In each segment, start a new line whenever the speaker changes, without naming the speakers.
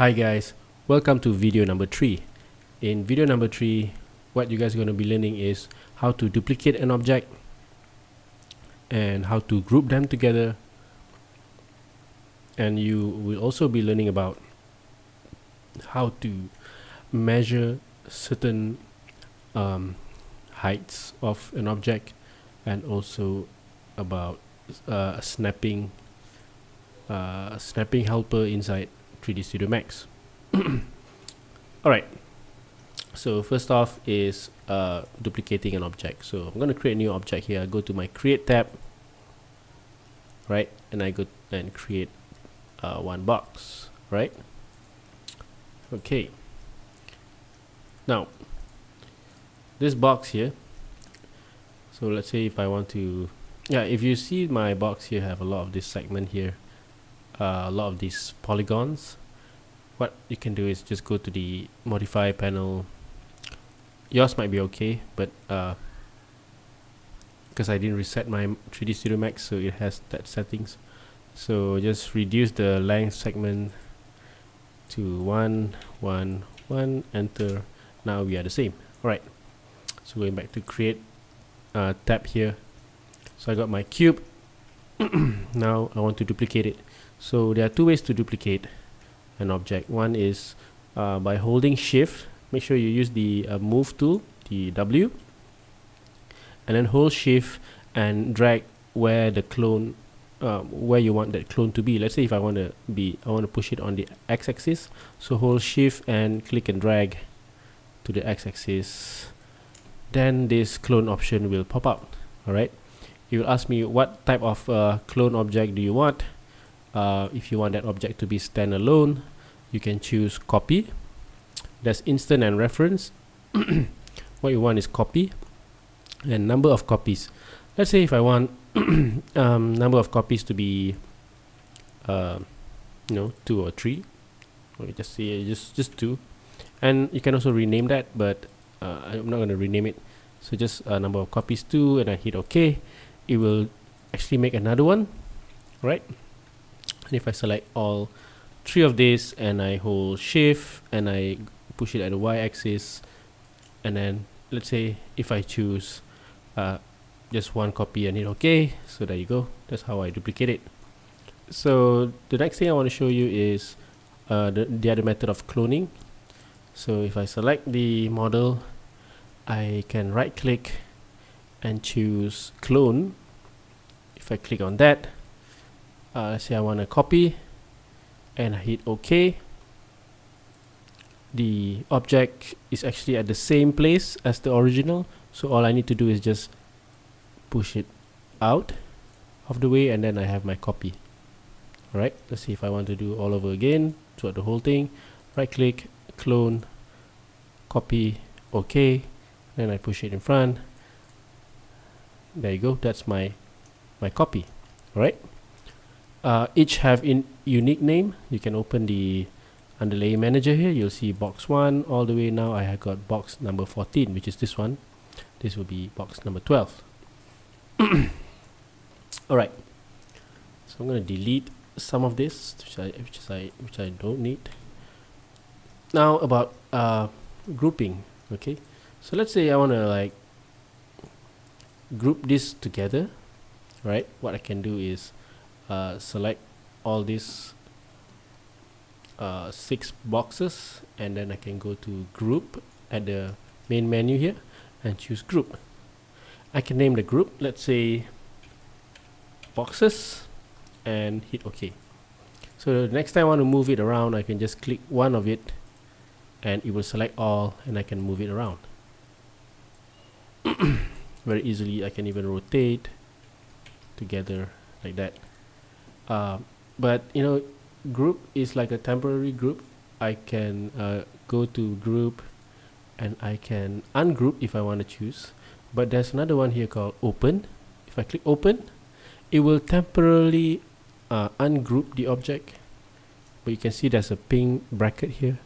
Hi guys, welcome to video number 3. In video number 3, what you guys are going to be learning is how to duplicate an object and how to group them together, and you will also be learning about how to measure certain heights of an object, and also about snapping helper inside 3D Studio Max. Alright, so first off is duplicating an object. So I'm going to create a new object here. I go to my create tab, right, and I go and create one box, right? Okay, now this box here, so let's say if I want to, if you see my box here, I have a lot of this segment here, a lot of these polygons. What you can do is just go to the modify panel. Yours might be okay, but because I didn't reset my 3D Studio Max, so it has that settings. So just reduce the length segment to 1, 1, 1, enter. Now we are the same. Alright, so going back to create tab here. So I got my cube. Now I want to duplicate it. So there are two ways to duplicate an object. One is by holding shift. Make sure you use the move tool, the W, and then hold shift and drag where the clone, where you want that clone to be. Let's say if I want to push it on the x-axis, so hold shift and click and drag to the x-axis. Then this clone option will pop up. Alright, it will ask me what type of clone object do you want. If you want that object to be standalone, you can choose copy. That's instant and reference. What you want is copy and number of copies. Let's say if I want number of copies to be 2 or 3, or you just say just 2, and you can also rename that, but I'm not going to rename it. So just number of copies 2, and I hit OK. It will actually make another one, right? And if I select all 3 of these and I hold shift and I push it at the y-axis, and then let's say if I choose just 1 copy and hit OK, so there you go. That's how I duplicate it. So the next thing I want to show you is the other method of cloning. So if I select the model, I can right click and choose clone. If I click on that, let's say I want to copy and I hit OK, the object is actually at the same place as the original. So all I need to do is just push it out of the way, and then I have my copy. Alright, let's see if I want to do all over again throughout the whole thing. Right click, clone, copy, OK, then I push it in front. There you go, that's my copy. Alright, each have unique name. You can open the underlay manager here. You'll see box 1 all the way. Now I have got box number 14, which is this one. This will be box number 12. Alright, so I'm going to delete some of this which I don't need. Now about grouping. Okay, so let's say I want to group this together, right? What I can do is select all these 6 boxes, and then I can go to group at the main menu here and choose group. I can name the group, let's say boxes, and hit OK. So the next time I want to move it around, I can just click one of it and it will select all, and I can move it around very easily. I can even rotate together like that. But group is like a temporary group. I can go to group and I can ungroup if I want to choose. But there's another one here called open. If I click open, it will temporarily ungroup the object. But you can see there's a pink bracket here.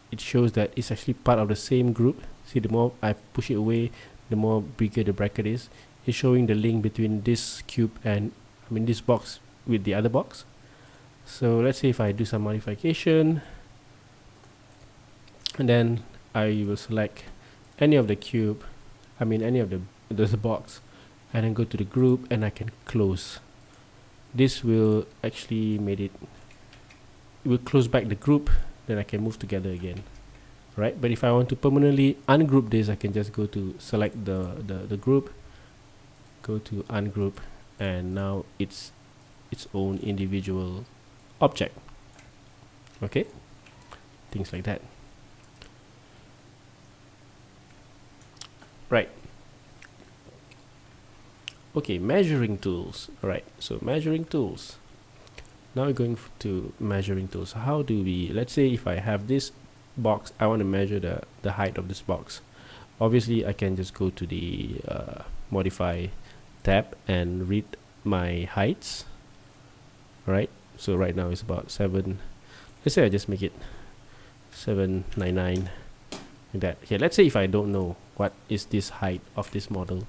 It shows that it's actually part of the same group. See, the more I push it away, the more bigger the bracket is. It's showing the link between this cube and this box with the other box. So let's say if I do some modification, and then I will select any of the cube, any of the box, and then go to the group, and I can close. This will actually it will close back the group, then I can move together again, right? But if I want to permanently ungroup this, I can just go to select the group, go to ungroup, and now it's its own individual object. Okay, things like that. Right. Okay, measuring tools. Alright, so measuring tools. Now we're going to measuring tools. How do we, let's say if I have this box, I want to measure the height of this box. Obviously I can just go to the modify tab and read my heights. Alright, so right now it's about 7, let's say I just make it 799, like that. Here, let's say if I don't know what is this height of this model,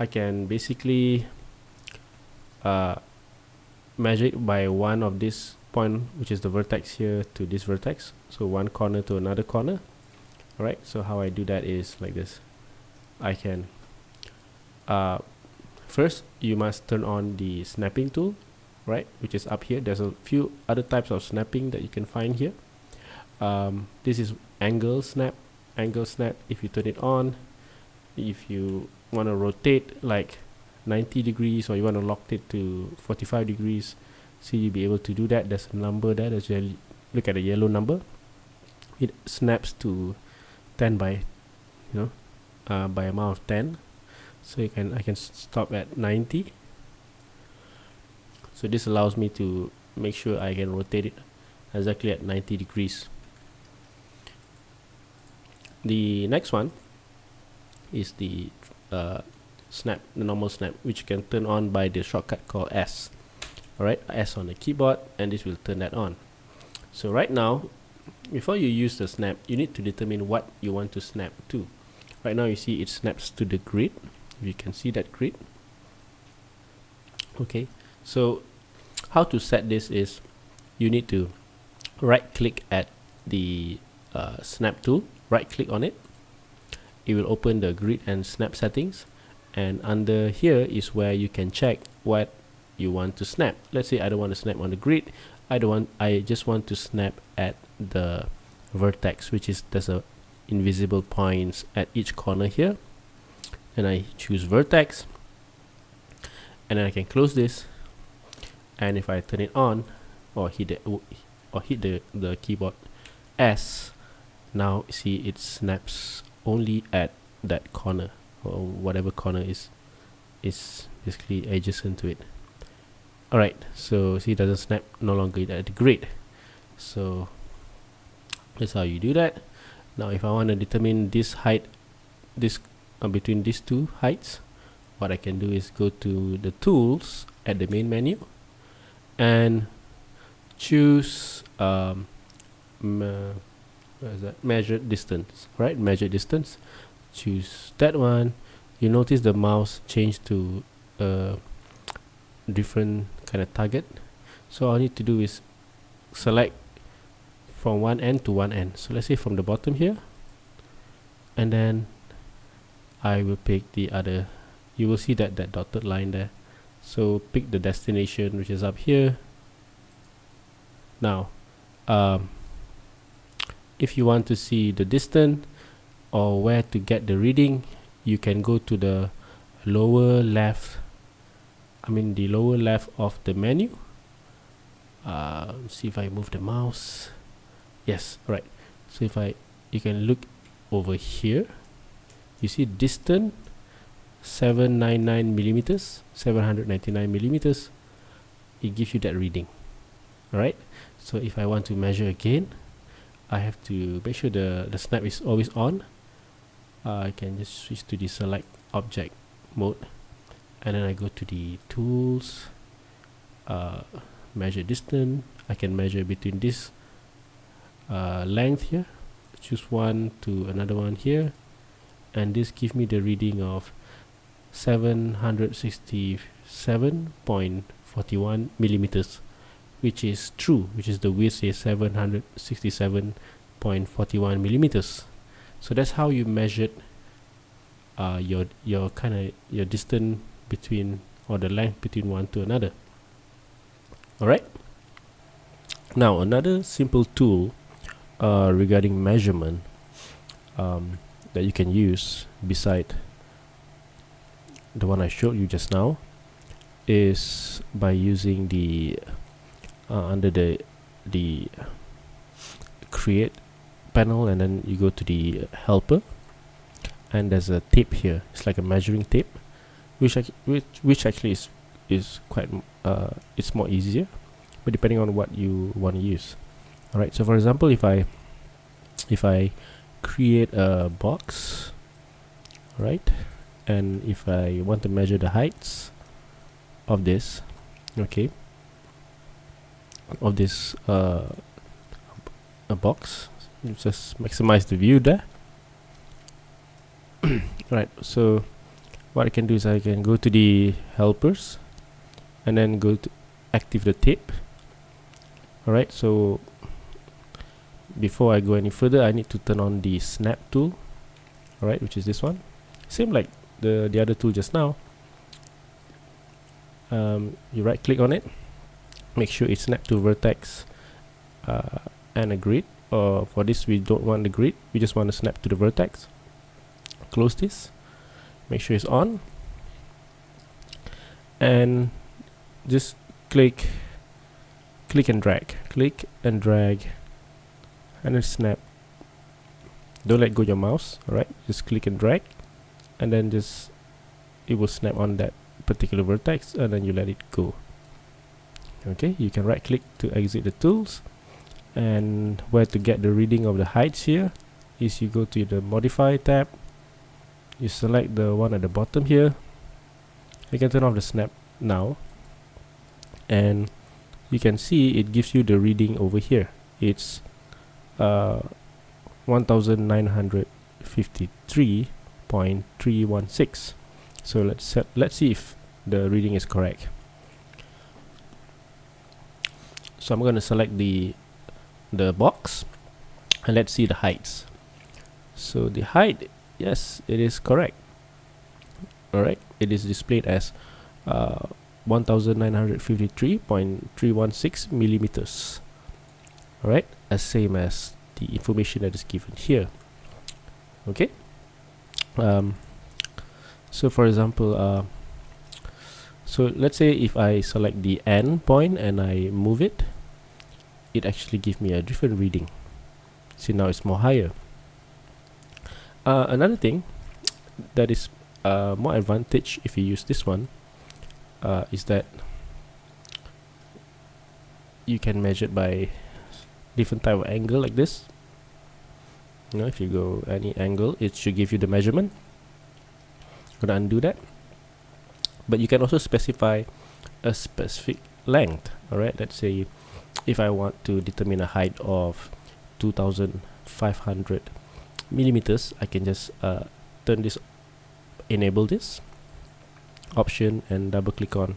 I can basically measure it by one of this point, which is the vertex here, to this vertex. So one corner to another corner. Alright, so how I do that is like this. I can first you must turn on the snapping tool, right, which is up here. There's a few other types of snapping that you can find here. This is angle snap. If you turn it on, if you want to rotate like 90 degrees, or you want to lock it to 45 degrees, so you'll be able to do that. There's a number there. Look at the yellow number. It snaps to 10 by by amount of 10. So I can stop at 90. So this allows me to make sure I can rotate it exactly at 90 degrees. The next one is the snap, the normal snap, which you can turn on by the shortcut called S. Alright, S on the keyboard, and this will turn that on. So right now, before you use the snap, you need to determine what you want to snap to. Right now you see it snaps to the grid. You can see that grid. Okay, so how to set this is you need to right click at the snap tool, right click on it. It will open the grid and snap settings, and under here is where you can check what you want to snap. Let's say I don't want to snap on the grid. I just want to snap at the vertex, which is there's a invisible points at each corner here. And I choose vertex, and then I can close this, and if I turn it on or hit the keyboard S, now see it snaps only at that corner, or whatever corner is basically adjacent to it. Alright, so see, it doesn't snap no longer at the grid. So that's how you do that. Now if I want to determine this height, between these two heights, what I can do is go to the tools at the main menu and choose measure distance, right? Measure distance, choose that one. You notice the mouse changed to a different kind of target. So all I need to do is select from one end to one end. So let's say from the bottom here, and then I will pick the other. You will see that dotted line there. So pick the destination, which is up here. Now if you want to see the distance or where to get the reading, you can go to the lower left, the lower left of the menu. See if I move the mouse. Yes, right. So you can look over here. You see distance 799 millimeters, 799 millimeters. It gives you that reading. Alright, so if I want to measure again, I have to make sure the snap is always on. I can just switch to the select object mode, and then I go to the tools, measure distance. I can measure between this length here, choose one to another one here, and this gives me the reading of 767.41 millimeters, which is true, which is the width is 767 0.41 millimeters. So that's how you measured your distance between, or the length between one to another. Alright, now another simple tool regarding measurement that you can use beside the one I showed you just now is by using the under the create panel, and then you go to the helper, and there's a tape here. It's like a measuring tape, which actually is quite it's more easier, but depending on what you want to use. Alright, so for example, if I create a box, right, and if I want to measure the heights of this, okay, of this a box, just maximize the view there. Right, so what I can do is I can go to the helpers and then go to active the tape. Alright, so before I go any further, I need to turn on the snap tool, alright, which is this one, same like the other tool just now. You right click on it, make sure it's snap to vertex and a grid, or for this we don't want the grid, we just want to snap to the vertex. Close this, make sure it's on, and just click and drag, and then snap. Don't let go your mouse, alright, just click and drag, and then just it will snap on that particular vertex, and then you let it go. Okay, you can right click to exit the tools, and where to get the reading of the heights here is you go to the modify tab, you select the one at the bottom here, you can turn off the snap now, and you can see it gives you the reading over here. It's 1953.316. so let's see if the reading is correct. So I'm going to select the box, and let's see the heights. So the height, yes, it is correct. Alright, it is displayed as 1953.316 millimeters. Alright, as same as the information that is given here. Okay, so for example, so let's say if I select the end point and I move it, it actually gives me a different reading. See, now it's more higher. Another thing that is more advantage if you use this one is that you can measure it by different type of angle like this. You know, if you go any angle, it should give you the measurement. I'm gonna undo that, but you can also specify a specific length. Alright, let's say if I want to determine a height of 2500 millimeters, I can just turn this, enable this option, and double click on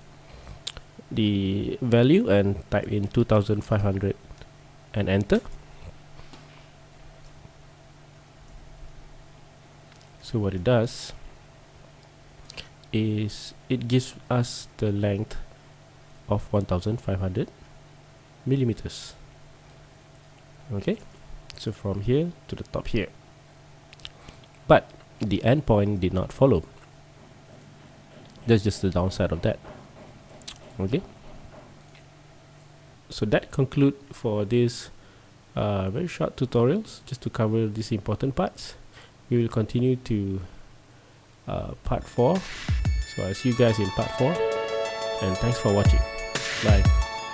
the value and type in 2500 and enter. So what it does is it gives us the length of 1500 millimeters. Okay, so from here to the top here, but the end point did not follow. That's just the downside of that. Okay, so that conclude for this very short tutorials, just to cover these important parts. We will continue to part 4, so I'll see you guys in part 4, and thanks for watching. Bye.